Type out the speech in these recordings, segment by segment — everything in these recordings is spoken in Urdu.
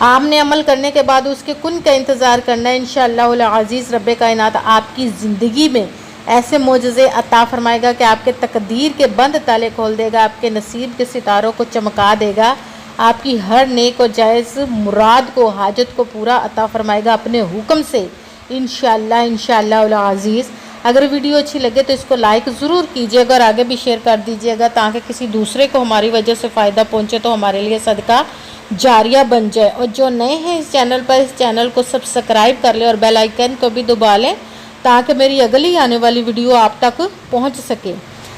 آپ نے عمل کرنے کے بعد اس کے کن کا انتظار کرنا ہے۔ انشاءاللہ العزیز رب کائنات آپ کی زندگی میں ایسے معجزے عطا فرمائے گا کہ آپ کے تقدیر کے بند تالے کھول دے گا، آپ کے نصیب کے ستاروں کو چمکا دے گا، آپ کی ہر نیک و جائز مراد کو، حاجت کو پورا عطا فرمائے گا اپنے حکم سے انشاءاللہ العزیز۔ اگر ویڈیو اچھی لگے تو اس کو لائک ضرور کیجیے گا اور آگے بھی شیئر کر دیجیے گا تاکہ کسی دوسرے کو ہماری وجہ سے فائدہ پہنچے تو ہمارے لیے صدقہ جاریہ بن جائے۔ اور جو نئے ہیں اس چینل پر، اس چینل کو سبسکرائب کر لیں اور بیل آئیکن کو بھی دبا لیں تاکہ میری اگلی آنے والی ویڈیو آپ تک پہنچ سکے۔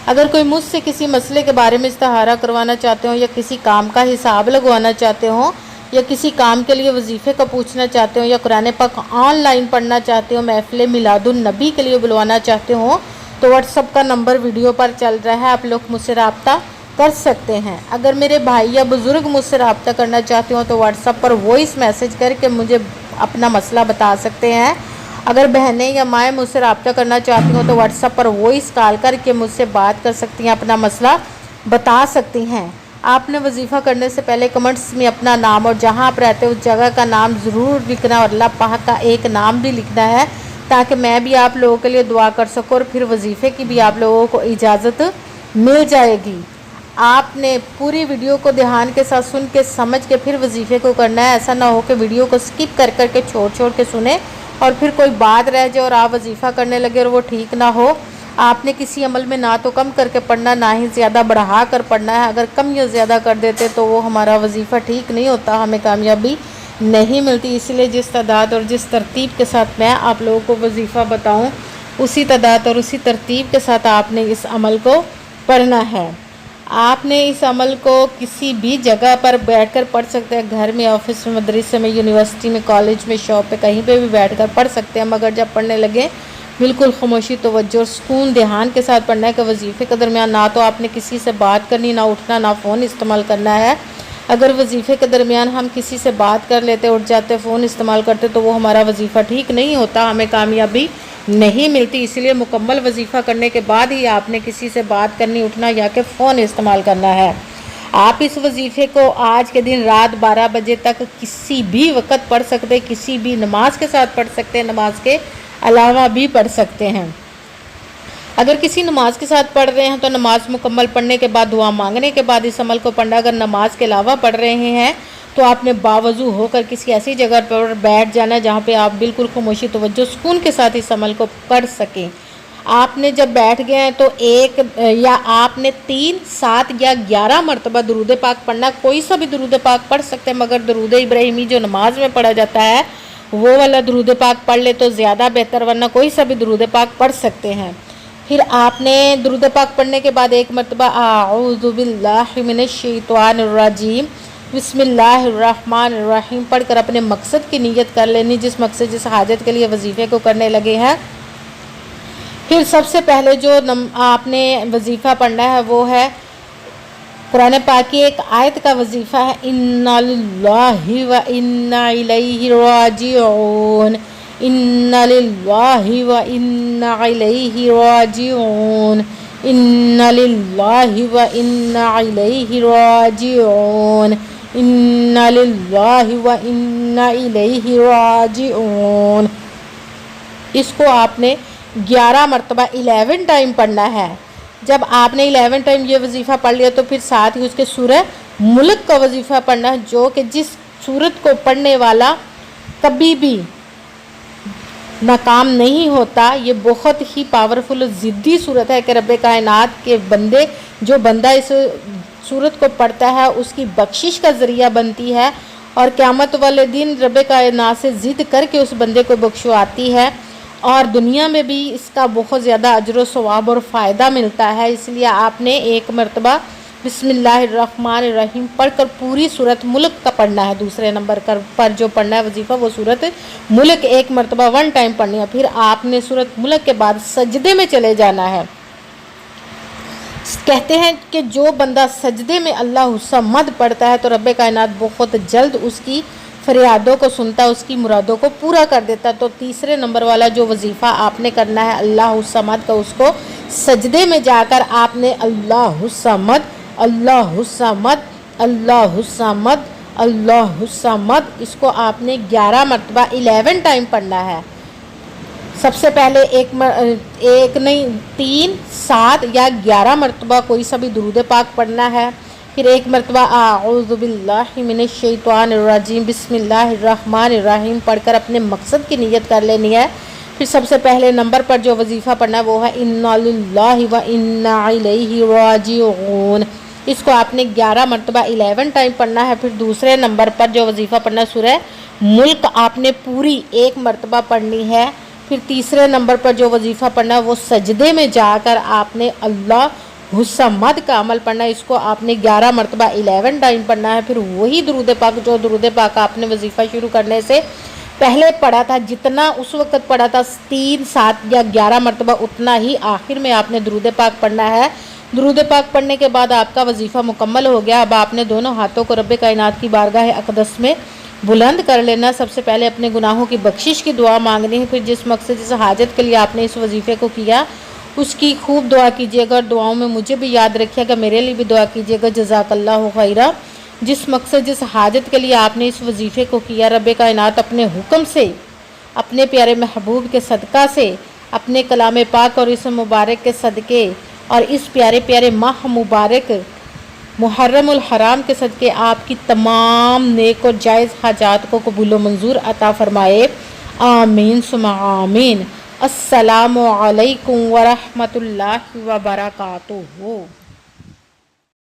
اگر کوئی مجھ سے کسی مسئلے کے بارے میں استخارہ کروانا چاہتے ہوں یا کسی کام کا حساب لگوانا چاہتے ہوں یا کسی کام کے لیے وظیفے کا پوچھنا چاہتے ہوں یا قرآن پاک آن لائن پڑھنا چاہتے ہوں، محفل میلاد النبی کے لیے بلوانا چاہتے ہوں تو واٹس ایپ کا نمبر ویڈیو پر چل رہا ہے، آپ لوگ مجھ سے رابطہ کر سکتے ہیں۔ اگر میرے بھائی یا بزرگ مجھ سے رابطہ کرنا چاہتے ہوں تو واٹس ایپ پر وائس میسج کر کے مجھے اپنا مسئلہ بتا سکتے ہیں۔ اگر بہنیں یا مائیں مجھ سے رابطہ کرنا چاہتی ہوں تو واٹس ایپ پر وائس کال کر کے مجھ سے بات کر سکتی ہیں، اپنا مسئلہ بتا سکتی ہیں۔ آپ نے وظیفہ کرنے سے پہلے کمنٹس میں اپنا نام اور جہاں آپ رہتے ہیں اس جگہ کا نام ضرور لکھنا اور اللہ پاک کا ایک نام بھی لکھنا ہے تاکہ میں بھی آپ لوگوں کے لیے دعا کر سکوں اور پھر وظیفے کی بھی آپ لوگوں کو اجازت مل جائے گی۔ آپ نے پوری ویڈیو کو دھیان کے ساتھ سن کے سمجھ کے پھر وظیفے کو کرنا ہے، ایسا نہ ہو کہ ویڈیو کو سکپ کر کے چھوڑ کے سنیں اور پھر کوئی بات رہ جائے اور آپ وظیفہ کرنے لگے اور وہ ٹھیک نہ ہو۔ آپ نے کسی عمل میں نہ تو کم کر کے پڑھنا نہ ہی زیادہ بڑھا کر پڑھنا ہے، اگر کم یا زیادہ کر دیتے تو وہ ہمارا وظیفہ ٹھیک نہیں ہوتا، ہمیں کامیابی نہیں ملتی۔ اس لیے جس تعداد اور جس ترتیب کے ساتھ میں آپ لوگوں کو وظیفہ بتاؤں اسی تعداد اور اسی ترتیب کے ساتھ آپ نے اس عمل کو پڑھنا ہے۔ آپ نے اس عمل کو کسی بھی جگہ پر بیٹھ کر پڑھ سکتے ہیں، گھر میں، آفس میں، مدرسے میں، یونیورسٹی میں، کالج میں، شاپ پہ، کہیں پہ بھی بیٹھ کر پڑھ سکتے ہیں، مگر جب پڑھنے لگے بالکل خاموشی، توجہ اور سکون دھیان کے ساتھ پڑھنا ہے کہ وظیفے کے درمیان نہ تو آپ نے کسی سے بات کرنی، نہ اٹھنا، نہ فون استعمال کرنا ہے۔ اگر وظیفے کے درمیان ہم کسی سے بات کر لیتے، اٹھ جاتے، فون استعمال کرتے تو وہ ہمارا وظیفہ ٹھیک نہیں ہوتا، ہمیں کامیابی نہیں ملتی۔ اس لیے مکمل وظیفہ کرنے کے بعد ہی آپ نے کسی سے بات کرنی، اٹھنا یا کہ فون استعمال کرنا ہے۔ آپ اس وظیفے کو آج کے دن رات 12 بجے تک کسی بھی وقت پڑھ سکتے، کسی بھی نماز کے ساتھ پڑھ سکتے، نماز کے علاوہ بھی پڑھ سکتے ہیں۔ اگر کسی نماز کے ساتھ پڑھ رہے ہیں تو نماز مکمل پڑھنے کے بعد دعا مانگنے کے بعد اس عمل کو پڑھنا، اگر نماز کے علاوہ پڑھ رہے ہیں تو آپ نے باوضو ہو کر کسی ایسی جگہ پر بیٹھ جانا ہے جہاں پہ آپ بالکل خاموشی، توجہ، سکون کے ساتھ اس عمل کو پڑھ سکیں۔ آپ نے جب بیٹھ گئے ہیں تو ایک یا آپ نے 3، 7 یا 11 مرتبہ درود پاک پڑھنا، کوئی سا بھی درود پاک پڑھ سکتے ہیں مگر درود ابراہیمی جو نماز میں پڑھا جاتا ہے وہ والا درود پاک پڑھ لے تو زیادہ بہتر، ورنہ کوئی سا بھی درود پاک پڑھ سکتے ہیں۔ پھر آپ نے درود پاک پڑھنے کے بعد ایک مرتبہ اعوذ باللہ من الشیطان الرجیم بسم اللہ الرحمن الرحیم پڑھ کر اپنے مقصد کی نیت کر لینی، جس مقصد جس حاجت کے لیے وظیفے کو کرنے لگے ہیں۔ پھر سب سے پہلے جو آپ نے وظیفہ پڑھنا ہے وہ ہے قرآن پاک کی ایک آیت کا وظیفہ ہے، اِنَّا لِلَّهِ وَإِنَّا إِلَيْهِ رَاجِعُونَ، اِنَّا لِلَّهِ وَإِنَّا إِلَيْهِ رَاجِعُونَ، اِنَّا لِلَّهِ وَإِنَّا إِلَيْهِ رَاجِعُونَ، اِنَّا لِلَّهِ وَإِنَّا إِلَيْهِ رَاجِعُونَ۔ اس کو آپ نے 11 مرتبہ 11 ٹائم پڑھنا ہے۔ جب آپ نے 11 ٹائم یہ وظیفہ پڑھ لیا تو پھر ساتھ ہی اس کے سورہ ملک کا وظیفہ پڑھنا ہے، جو کہ جس سورت کو پڑھنے والا کبھی بھی ناکام نہیں ہوتا۔ یہ بہت ہی پاورفل ضدی صورت ہے کہ رب کائنات کے بندے، جو بندہ اس صورت کو پڑھتا ہے اس کی بخشش کا ذریعہ بنتی ہے اور قیامت والے دن رب کائنات سے ضد کر کے اس بندے کو بخشواتی ہے، اور دنیا میں بھی اس کا بہت زیادہ اجر و ثواب اور فائدہ ملتا ہے۔ اس لیے آپ نے ایک مرتبہ بسم اللہ الرحمن الرحیم پڑھ کر پوری سورت ملک کا پڑھنا ہے۔ دوسرے نمبر پر جو پڑھنا ہے وظیفہ وہ سورت ملک ایک مرتبہ 1 ٹائم پڑھنی ہے۔ پھر آپ نے سورت ملک کے بعد سجدے میں چلے جانا ہے۔ کہتے ہیں کہ جو بندہ سجدے میں اللہ الصمد پڑھتا ہے تو رب کائنات بہت جلد اس کی فریادوں کو سنتا ہے، اس کی مرادوں کو پورا کر دیتا ہے۔ تو تیسرے نمبر والا جو وظیفہ آپ نے کرنا ہے اللہ الصمد کا، اس کو سجدے میں جا کر آپ نے اللہ الصمد، اللہ الصمد، اللہ الصمد، اللہ الصمد، اس کو آپ نے 11 مرتبہ 11 ٹائم پڑھنا ہے۔ سب سے پہلے ایک نہیں 3، 7 یا 11 مرتبہ کوئی سا بھی درود پاک پڑھنا ہے۔ پھر ایک مرتبہ اعوذ باللہ من الشیطان الرجیم بسم اللہ الرحمن الرحیم پڑھ کر اپنے مقصد کی نیت کر لینی ہے۔ پھر سب سے پہلے نمبر پر جو وظیفہ پڑھنا ہے وہ ہے انا للہ و انا الیہ راجعون، اس کو آپ نے 11 مرتبہ 11 ٹائم پڑھنا ہے۔ پھر دوسرے نمبر پر جو وظیفہ پڑھنا ہے سورہ ملک آپ نے پوری 1 مرتبہ پڑھنی ہے۔ پھر تیسرے نمبر پر جو وظیفہ پڑھنا ہے وہ سجدے میں جا کر آپ نے اللہ الصمد کا عمل پڑھنا ہے، اس کو آپ نے 11 مرتبہ 11 ٹائم پڑھنا ہے۔ پھر وہی درود پاک جو درود پاک آپ نے وظیفہ شروع کرنے سے پہلے پڑھا تھا، جتنا اس وقت پڑھا تھا 3، 7 یا 11 مرتبہ، اتنا ہی آخر میں آپ نے درود پاک پڑھنا ہے۔ درود پاک پڑھنے کے بعد آپ کا وظیفہ مکمل ہو گیا۔ اب آپ نے دونوں ہاتھوں کو رب کائنات کی بارگاہ اقدس میں بلند کر لینا۔ سب سے پہلے اپنے گناہوں کی بخشش کی دعا مانگنی ہے۔ پھر جس مقصد جس حاجت کے لیے آپ نے اس وظیفے کو کیا اس کی خوب دعا کیجیے گا، اور دعاؤں میں مجھے بھی یاد رکھیے گا، میرے لیے بھی دعا کیجیے گا۔ جزاک اللہ خیرہ۔ جس مقصد جس حاجت کے لیے آپ نے اس وظیفے کو کیا، رب کائنات اپنے حکم سے، اپنے پیارے محبوب کے صدقہ سے، اپنے کلام پاک اور اس مبارک کے صدقے اور اس پیارے پیارے ماہ مبارک محرم الحرام کے صدقے آپ کی تمام نیک اور جائز حاجات کو قبول و منظور عطا فرمائے، آمین ثم آمین۔ السلام علیکم ورحمۃ اللہ وبرکاتہ۔